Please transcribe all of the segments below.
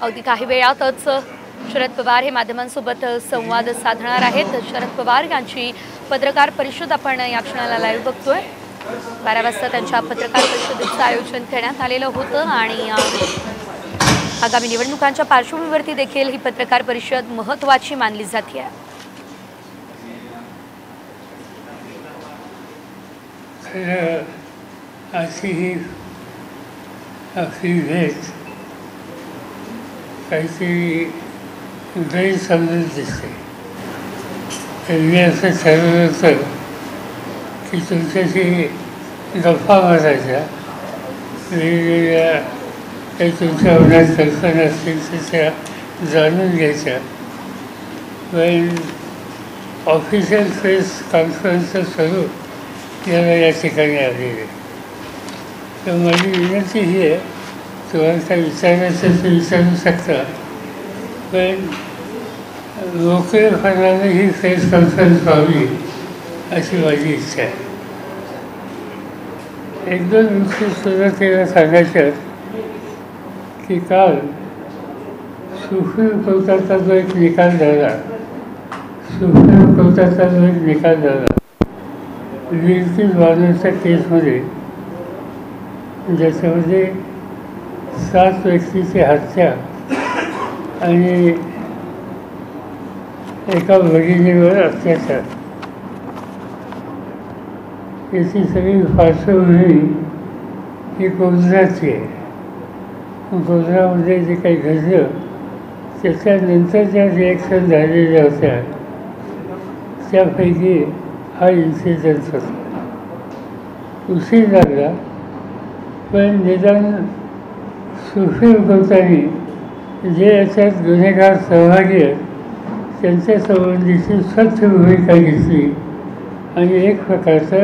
अगदी काही वेळातच शरद पवार हे माध्यमांसोबत संवाद साधणार आहेत। शरद पवार यांची पत्रकार परिषद आपण या क्षणाला लाईव्ह बघतोय। 12 वाजता त्यांच्या पत्रकार परिषदेचं आयोजन करण्यात आलेलं होतं आणि आगामी निवडणुकांच्या पार्श्वभूमीवरती देखील ही पत्रकार परिषद महत्त्वाची मानली जाते आहे। अशी ही आपली भेट काहीतरी गैरसमजूत दिसते। मी असं ठरवलं होतं की तुमच्याशी गप्पा मारायच्या, वेगवेगळ्या काही तुमच्या मनात कल्पना असतील त्या जाणून घ्यायच्या, पण ऑफिशियल प्रेस कॉन्फरन्सचं स्वरूप याला या ठिकाणी आलेलं आहे। तर माझी विनंती ही आहे, तुम्हाला काय विचारायचं ते विचारू शकता, पण मोकळेपणाने ही प्रेस कॉन्फरन्स व्हावी अशी माझी इच्छा आहे। एक दोन गोष्टी सुरुवातीला सांगायच्या की काल सुप्रीम कोर्टाचा जो एक निकाल झाला, विलकीन वार्नरच्या केसमध्ये, ज्याच्यामध्ये 7 व्यक्तीची हत्या आणि एका भगिनीवर अत्याचार, याची सगळी पार्श्वभूमी ही गोंधळाची आहे। गोंधळामध्ये जे काही घडलं त्याच्यानंतर ज्या रिॲक्शन झालेल्या होत्या त्यापैकी हा इन्सिडेंट होता। उशीर लागला, पण निदान सुप्रीम कोर्टाने जे याच्यात गुन्हेगार सहभागी आहेत त्यांच्या संबंधीची स्वच्छ भूमिका घेतली आणि एक प्रकारचा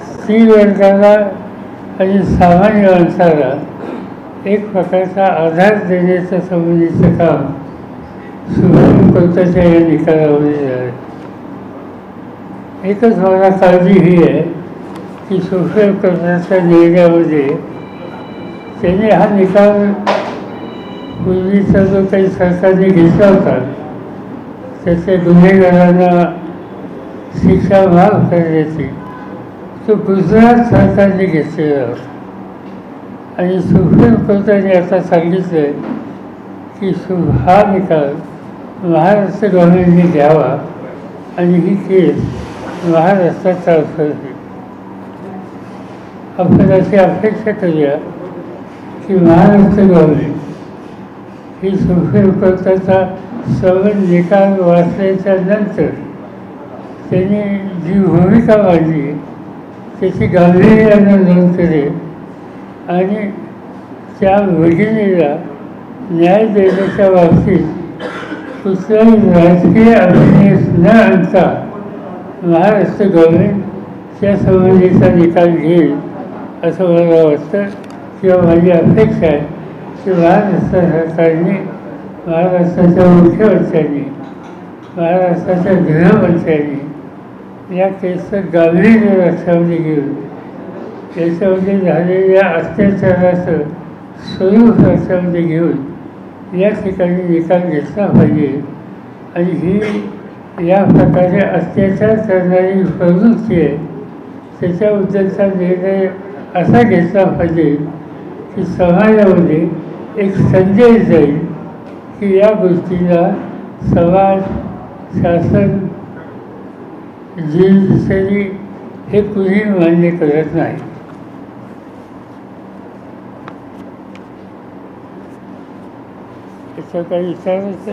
स्त्री वर्गाला आणि सामान्य माणसाला एक प्रकारचा आधार देण्याच्या संबंधीचं काम सुप्रीम कोर्टाच्या या निकालामध्ये झालं। एकच मला काळजी ही आहे की सुप्रीम कोर्टाच्या निर्णयामध्ये त्याने हा निकाल पूर्वीचा जो काही सरकारने घेतला होता त्याच्या गुन्हेगारांना शिक्षा माफ करण्याची, तो गुजरात सरकारने घेतलेला होता आणि सुप्रीम कोर्टाने आता सांगितलं आहे की हा निकाल महाराष्ट्र गव्हर्नमेंटने घ्यावा आणि ही केस महाराष्ट्रात ट्रान्सफर होईल। आपण अशी अपेक्षा करूया की महाराष्ट्र गव्हर्नमेंट ही सुप्रीम कोर्टाचा सर्व निकाल वाचल्याच्या नंतर त्यांनी जी भूमिका मांडली त्याची गांभीर्याने नोंद करेल आणि त्या भगिनीला न्याय देण्याच्या बाबतीत कुठलाही राजकीय अभिनेस न आणता महाराष्ट्र गव्हर्नमेंट त्या संबंधीचा निकाल घेईल असं मला वाटतं किंवा माझी अपेक्षा आहे की महाराष्ट्र सरकारने, महाराष्ट्राच्या मुख्यमंत्र्यांनी, महाराष्ट्राच्या गृहमंत्र्यांनी या केसचं गांभीर्य लक्षामध्ये घेऊन याच्यामध्ये झालेल्या अत्याचाराचं स्वरूप लक्षामध्ये घेऊन या ठिकाणी निकाल घेतला पाहिजे आणि ही या प्रकारे अत्याचार करणारी प्रवृत्ती आहे त्याच्याबद्दलचा निर्णय असा घेतला पाहिजे की समाजामध्ये एक संदेश जाईल की या गोष्टीला समाज, शासन, ज्युडिशरी हे कुणी मान्य करत नाही। त्याचं काही विचारायचं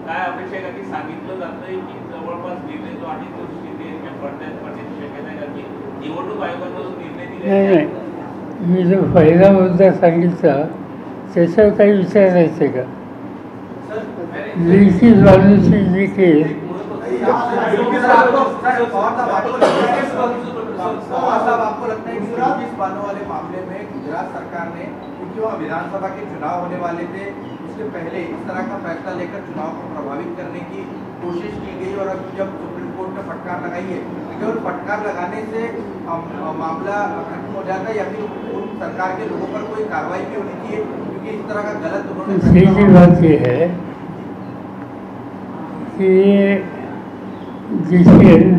काय अपेक्षा आहे की सांगितलं जातं की जवळपास निर्णय जो आहे तो शिंदेच्या पडद्यात पडण्याची शक्यता आहे की निवडणूक आयोगाने जो निर्णय दिला नाही, मी जो पहिला मुद्दा सांगितला त्याच्यावर काही विचारायचं आहे का? लिखित वाढीची जी केस गुजरात सरकार ने विधानसभा के चुनाव होने वाले थे, उसके पहले इस तरह का फैसला लेकर चुनाव को प्रभावित करने की कोशिश की गई और अब जब सुप्रीम कोर्ट फटकार लगाई है, केवल फटकार लगाने से मामला खत्म हो जाता है या फिर उन सरकार के लोगों पर कोई कार्रवाई भी होनी चाहिए, क्योंकि इस तरह का गलत उन्होंने सीधी बात ये है कि ये डिसीजन